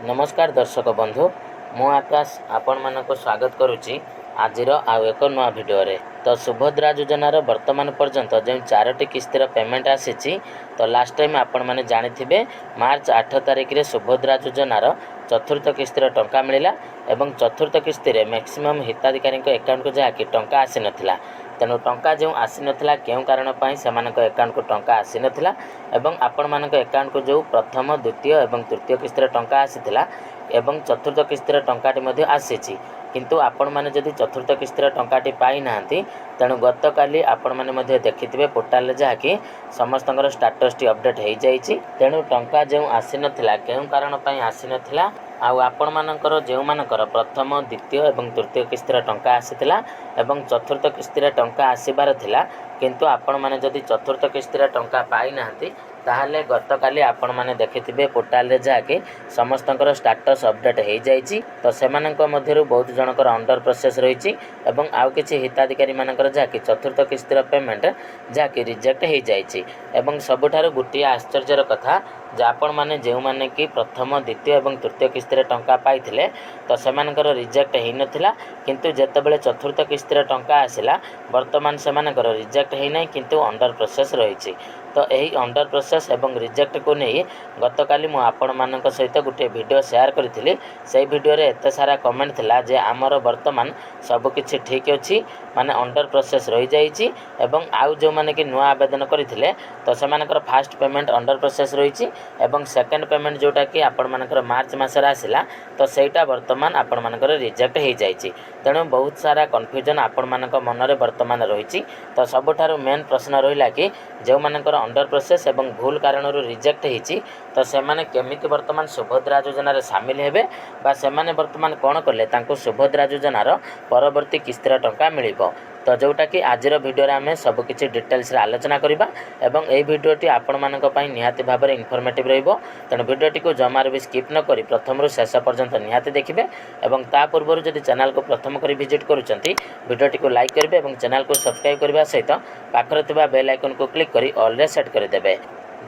नमस्कार दर्शक बंधु मु आकाश आपण मानक स्वागत करुच्ची आज आउ एक नुआ भिडियो रे। तो सुभद्रा योजनार वर्तमान पर्यंत जो 4टी किस्तिर पेमेंट आसी तो लास्ट टाइम आपण मैंने जानी मार्च 8 तारिख रे सुभद्रा योजनार चतुर्थ किस्तिर टंका मिला एवं चतुर्थ किस्तिर मैक्सिमम हिताधिकारी अकाउंट को जहाँकि टंका आसी नथिला। तेणु टंका जो आसी नथिला केउ कारण पई सेमानक अकाउंट को टंका आसी नथिला एवं आपण मानक अकाउंट को जो प्रथम द्वितीय एवं तृतीय किस्तिर टंका आसीथिला एवं चतुर्थ किस्तिर टंकाटी मध्ये आसीछि किंतु आपण माने जदि चतुर्थ किस्तिर टंकाटी पाई नांती तेणु गत काली आपण माने मध्ये देखिथिबे पोर्टल रे जहाँकि समस्तଙ୍କର स्टेटस टी अपडेट हो जाइछि। तेणु टंका जो आसी नथिला केउ कारण पई आसी नथिला आउ आपण मानकर जो मानकर प्रथम द्वितीय एवं तृतीय किस्तिर टंका आसीथिला एवं चतुर्थ किस्तिर टंका आसीबार थिला किंतु आपण माने जदि चतुर्थ किस्तिर टंका पाई नांती ताहले गत काली आपण माने देखिथिबे पोर्टल रे जाके समस्तଙ୍କର स्टेटस अपडेट हो जाइछि। तो सेमानଙ୍କ मध्यरु बहुत जनकर अंडर प्रोसेस रहिछि एवं आउ किछि हिताधिकारी मानकर जाके चतुर्थ किस्तिर पेमेंट जाके रिजेक्ट हो जाइछि एवं सबुठारु गुटिया आश्चर्यर कथा जे आपण माने जेउ माने कि प्रथम द्वितीय एवं तृतीय किस्तिर टंका पाइथिले तो सेमानकर रिजेक्ट हेइ नथिला किंतु जेतेबेले चतुर्थ किस्तिर टंका आसिला वर्तमान सेमानकर रिजेक्ट हेइ नै किंतु अंडर प्रोसेस रहिछि। तो यही अंडर प्रोसेस एवं रिजेक्ट को नहीं गत काली मु आपण मानक सहित गोटे वीडियो शेयर करी से वीडियो रे एत सारा कमेंट थिला जे आमर वर्तमान सब किछि ठीक अछि माने अंडर प्रोसेस रही जाइछि एवं आउ जो माने कि नुआ आवेदन करथिले तो सेमानकर फास्ट पेमेंट अंडर प्रोसेस रहिछि एवं सेकंड पेमेंट जोटा कि आपण मानकर मार्च मासरे आसिला तो सेटा वर्तमान आपण मानकर रिजेक्ट हो जाइछि। तेणु बहुत सारा कन्फ्यूजन आपण मानक मन रे वर्तमान रहिछि। तो सबठारु मेन प्रश्न रहिला कि जो मानकर अंडर प्रोसेस एवं भूल कारण रिजेक्ट होती तो सेमाने केमिति वर्तमान सुभद्रा योजना रे शामिल हेबे बा सेमाने वर्तमान कौन कले तांको सुभद्रा योजनार परवर्ती किस्तिर टंका मिलिबो। तो जोटा कि आजर वीडियो रे आमे सब किछि डिटेल्स रे आलोचना करिबा एवं एई वीडियोटी आपण मानक पई निहाती भाबरे इनफॉर्मेटिव रहिबो। तेणु वीडियोटी को जमार भी स्किप न करी प्रथम रु शेष पर्यंत निहाती देखिबे एवं ता पूर्व जदि चैनल को प्रथम करी विजिट करूचंती वीडियोटी को लाइक करिबे एवं चैनल को सब्सक्राइब करबा सहित पाखरे थिबा बेल आइकन को क्लिक करी ऑल रे सेट कर देबे।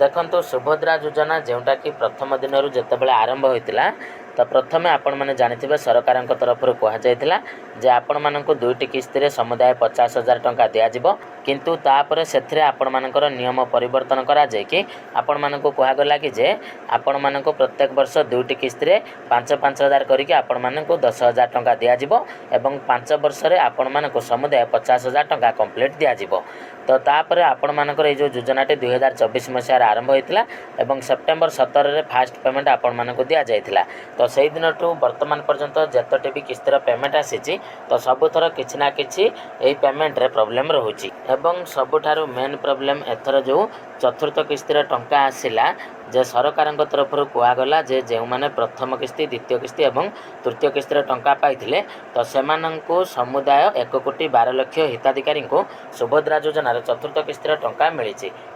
देखंतु सुभद्रा योजना जोटा कि प्रथम दिन रु जेतेबेले आरंभ होइतिला तो प्रथमे आपण माने जानिथिबे सरकार तरफ कहा जाइतिला जे आपण माननको दुईटी किस्ती समुदाय 50,000 टंका दिया जिवो किंतु तापर सेथिरे आपण मानकर नियम परिवर्तन करा जाय कि आपण मानको कहा गला कि जे आपण मानको प्रत्येक वर्ष दुईटी किस्ती 5,000 करिके आपण मानको 10,000 टंका दिया जिवो एवं 5 वर्ष रे आपण मानको समुदाय 50,000 टंका कंप्लीट दिया जिवो। तो तापर आपण मानकर ए जो योजनाटी 2024 मसीह आरंभ होइतिला एवं सेप्टेम्बर 17 रे फास्ट पेमेंट आपण मानको दिया जाइतिला। तो सेहि दिनटू वर्तमान पर्यंत जतटे भी किस्तिर पेमेंट आसीची तो सबुथर किछि ना किछि एई पेमेंट रे प्रॉब्लम रहुची एवं सबुठारु मेन प्रॉब्लम एथर जो चतुर्थ किस्तिर टंका आसिला जे सरकार तरफ कहगला जे जो माने प्रथम किस्ती द्वितीय किस्ती एवं तृतीय किस्तिर टंका पाइथिले तो सेमानंकु समुदाय 1,12,00,000 हिताधिकारी को सुभद्रा योजनार चतुर्थ किस्तिर टंका मिली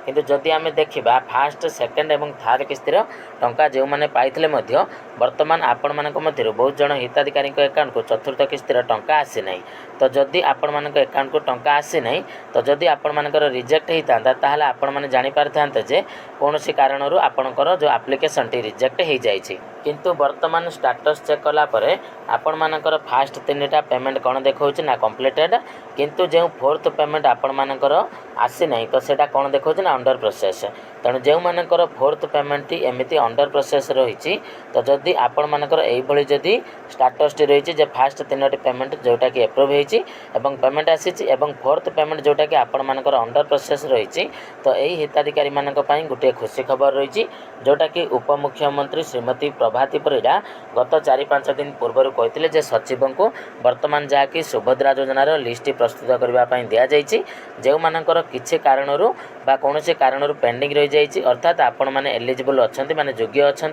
किंतु जदि आमे देखिबा फास्ट सेकेंड एवं थर्ड किस्तिर टंका जो माने पाइथिले मध्य वर्तमान आपण मानक मध्य बहुत जन हिताधिकारी अकाउंट को चतुर्थ किस्तिर टंका आसी नहीं। तो जदि आपण मानक अकाउंट को टंका आसी नहीं तो जदि आपण मानकर रिजेक्ट होता ताहले आपण माने जानि पारथांते जे कोनोसी कारणरू आपणकर जो एप्लिकेशन टी रिजेक्ट हो जाइछि किंतु वर्तमान स्टेटस चेक कला परे आपण मानकर फास्ट 3टा पेमेंट कौन देखौछि ना कंप्लीटेड किंतु जो फोर्थ पेमेंट आपण मानकर आसी नहीं तो सेटा कौन देखौछि ना अंडर प्रोसेस। तेणु जो मानकर फोर्थ पेमेंट टी एमिति अंडर प्रोसेस रही तो जदि आपण मानकर एई भली जदि स्टेटस टी रही जे फास्ट 3टी पेमेंट जोटा कि एप्रूव होइछि एवं पेमेंट आसीछि एवं फोर्थ पेमेंट जोटा कि आपण मानकर अंडर प्रोसेस रही तो एई हिताधिकारी मानक पई गुटे खुशी खबर रही जोटा कि उपमुख्यमंत्री श्रीमती प्रभाती परिडा गत 4-5 दिन पूर्व कहते जे सचिव को वर्तमान जहाँकि सुभद्रा योजनार लिस्ट प्रस्तुत करने दि जाइए जो मानकर किसी कारणरू बा कौन से कारणरू पेंडिंग रही जाइए अर्थात आपण मैंने एलिजिबल अच्छा माने योग्य अच्छा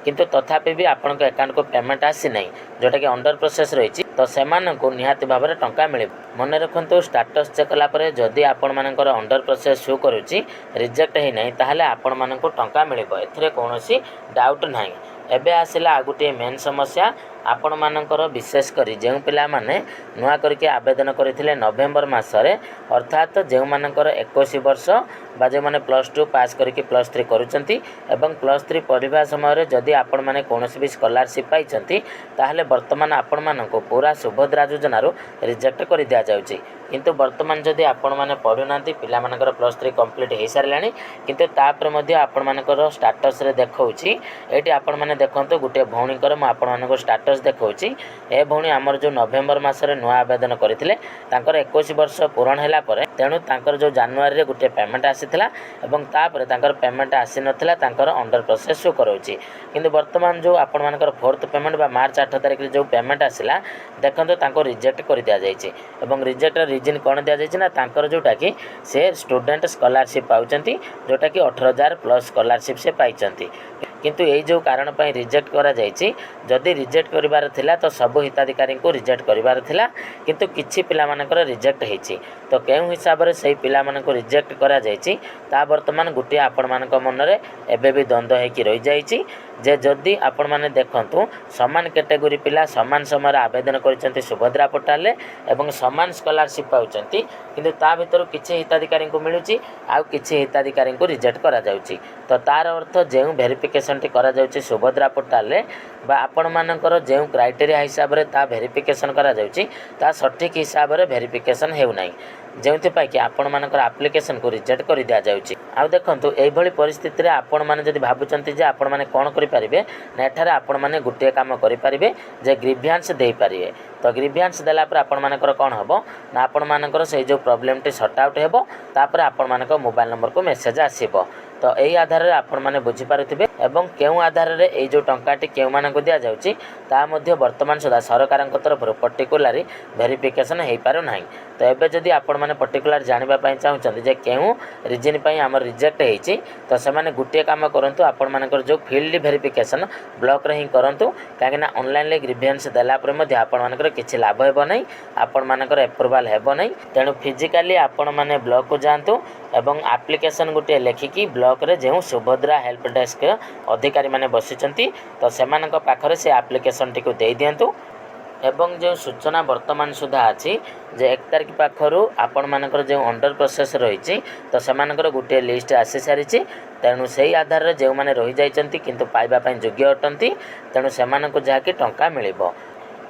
किंतु तथापि भी आपण अकाउंट को पेमेंट आसी नहीं जोटा कि अंडर प्रोसेस रही तो सेमानंकु निहाती भाव में टंका मिले। मन रखु स्टेटस चेक कलापर जदि आपण मानकर अंडर प्रोसेस शो करुच्ची रिजेक्ट है नहीं ताहले आपण मानंकु टंका मिलिबो एथिरे कोनोसी डाउट नाही। एबे आसिला आ गोटे मेन समस्या आपण मानकर विशेष करी जो पिला माने नुआ करके आवेदन करथिले नवेम्बर मासरे अर्थात जो मानकर 21 वर्ष बा जो माने +2 पास करके +3 करूचंती एवं +3 पढ़िबा समय जदि आपण माने कोनोसी भी स्कॉलरशिप पाइचंती ताहले वर्तमान आपण मानको पूरा सुभद्रा योजना रो रिजेक्ट कर दिया जाउची किंतु वर्तमान जदि आपण माने पढुनांती पिला मानकर +3 कंप्लीट हे सारलानी किंतु तापर मध्ये आपण मानकर स्टेटस रे देखौची एटी आपण माने देखंतो गुटे भौणीकर म आपण मानको स्टेटस देखौची ए भौणी हमर जो नवेम्बर मासरे नुआ आवेदन करथिले तांकर 21 वर्ष पूर्ण हैला परे तेनु तांकर जो जनवरी रे गुटे पेमेंट आसीथिला एवं तापर तांकर पेमेंट आसी नथिला तांकर अंडर प्रोसेस शो करोची किंतु वर्तमान जो आपण मानकर 4th पेमेंट बा मार्च 8 तारिख रे जो पेमेंट आसीला देखंतो तांको रिजेक्ट कर दिया जायछि एवं रिजेक्ट रीजन कौन दि जाए ना तांकर जोटा कि से स्टूडेंट स्कॉलरशिप पाउचंती जोटा कि 18,000 प्लस स्कॉलरशिप से पाइचंती किंतु यही जो कारण पर रिजेक्ट करा जायछि जदि रिजेक्ट करिवार थिला तो सब हिताधिकारी को रिजेक्ट करिवार थिला किंतु किछि पिला मानकर रिजेक्ट हेछि तो केउ हिसाब रे सही पिला मानको रिजेक्ट करा जायछि ता वर्तमान गुटे आपण मानक मन रे एबे भी द्वंद्व हे कि रहि जायछि जे जदि आपण माने देखंतु समान कैटेगरी पिला समान समय आवेदन करिसंती सुभद्रा पोर्टल रे एवं समान स्कॉलरशिप पाउचंती किंतु ता भीतर किछि हिताधिकारी को मिलुची आ किछि हिताधिकारी को रिजेक्ट करा जाउची तो तार अर्थ जेउ वेरिफिकेशन टी करा जाउची सुभद्रा पोर्टल रे बा आपण मानकर जेउ क्राइटेरिया हिसाब रे ता वेरिफिकेशन करा जाउची ता सठिक हिसाब रे वेरिफिकेशन हेउ नाही जेउथिपाई कि आपण मानकर एप्लिकेशन को रिजेक्ट कर दिया जाउची आ देखंतु एई भली परिस्थिति रे आपण माने जदि भाबुचंती जे आपण माने कोन करि परिबे ना एठारे आपण माने गुटे काम करि परिबे जे ग्रीवियंस देई परिबे तो ग्रीवियंस देला पर आपण मानकर कोन हबो ना आपण मानकर से जो प्रॉब्लम टी सॉर्ट आउट हेबो तापर आपण मानकर मोबाइल नंबर को मेसेज आसीबो तो यही आधार रे आपण माने बुझी पारुथिबे एवं केउ आधार रे एई जो टंकाटी केउ मानको दिया जाउची ता मध्ये वर्तमान सुधा सरकारक तरफ पर्टिकुलर वेरिफिकेशन हेई पारु नाही तो एबे जदि आपण माने पर्टिकुलर जानिबा पई चाहुचंती जे केउ रीजन पई हमर रिजेक्ट हेची तो से माने गुटे काम करंतु आपण मानकर जो फील्ड वेरिफिकेशन ब्लॉक रे ही करंतु काहे ना ऑनलाइन ले ग्रीवियंस देला पर मध्ये आपण मानकर किछि लाभ हेबो नाही आपण मानकर अप्रूवल हेबो नाही तेनु फिजिकली आपण माने ब्लॉक को जानतु एवं एप्लिकेशन गुटे लेखिकी ब्लॉक रे जेउ सुभद्रा हेल्प डेस्क अधिकारी माने बसिचंती तो सेमानक पाखरे से एप्लिकेशन टी को दे दियंतु एवं जो सूचना वर्तमान सुधा अछि जे 1 तारिख पाखरु आपण मानकर जो अंडर प्रोसेस रहिछि तो सेमानकर गुटे लिस्ट आसी सारिछि तेणु सही आधार रे जेउ माने रहि जाइचंती किंतु पाइबा पई योग्य अटंती तेणु सेमानक जाके टंका मिलिबो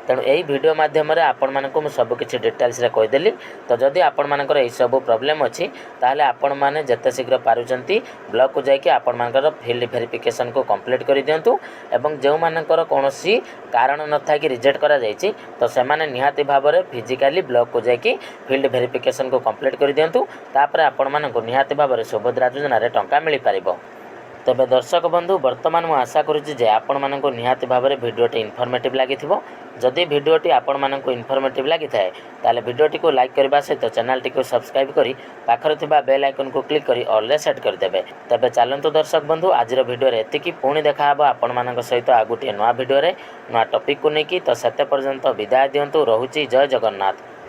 तेणु यही वीडियो माध्यम आपण मानक मु सब किछि डिटेल्स रे कहि देली तो जदि आपण मानकर एई सब प्रॉब्लम अछि ताले आपण माने जते शीघ्र पारुचंती ब्लॉक को जाके आपण मानकर फील्ड वेरिफिकेशन को कंप्लीट करि दियंतु एवं जेउ मानकर कोनोसी कारण न था कि रिजेक्ट करा जायछि तो से माने निहाती भाव रे फिजिकली ब्लॉक को जाके फील्ड वेरिफिकेशन को कंप्लीट करि दियंतु तापर आपण मानक निहाती भाव रे सुभद्रा योजना रे टंका मिलि पारिबो तबे दर्शक बंधु वर्तमान मु आशा करुछि जे आपण मानक निहाती भाव रे वीडियोटी इन्फॉर्मेटिव लागिथिबो जदि वीडियोटी आपण मानक इन्फॉर्मेटिव लागि थाए ताले वीडियोटी को लाइक करबा सहित चैनल टी को सब्सक्राइब करी पाखरे थिबा बेल आइकन को क्लिक करी ऑल रे सेट कर देबे तबे चलंतु दर्शक बंधु आजिर वीडियो रे एतिकी पुणी देखा हबो आपण मानक सहित आ गुटे नवा वीडियो रे नवा टॉपिक को नेकी तो सेते पर्यंत विदाय दियंतु रहुछि जय जगन्नाथ।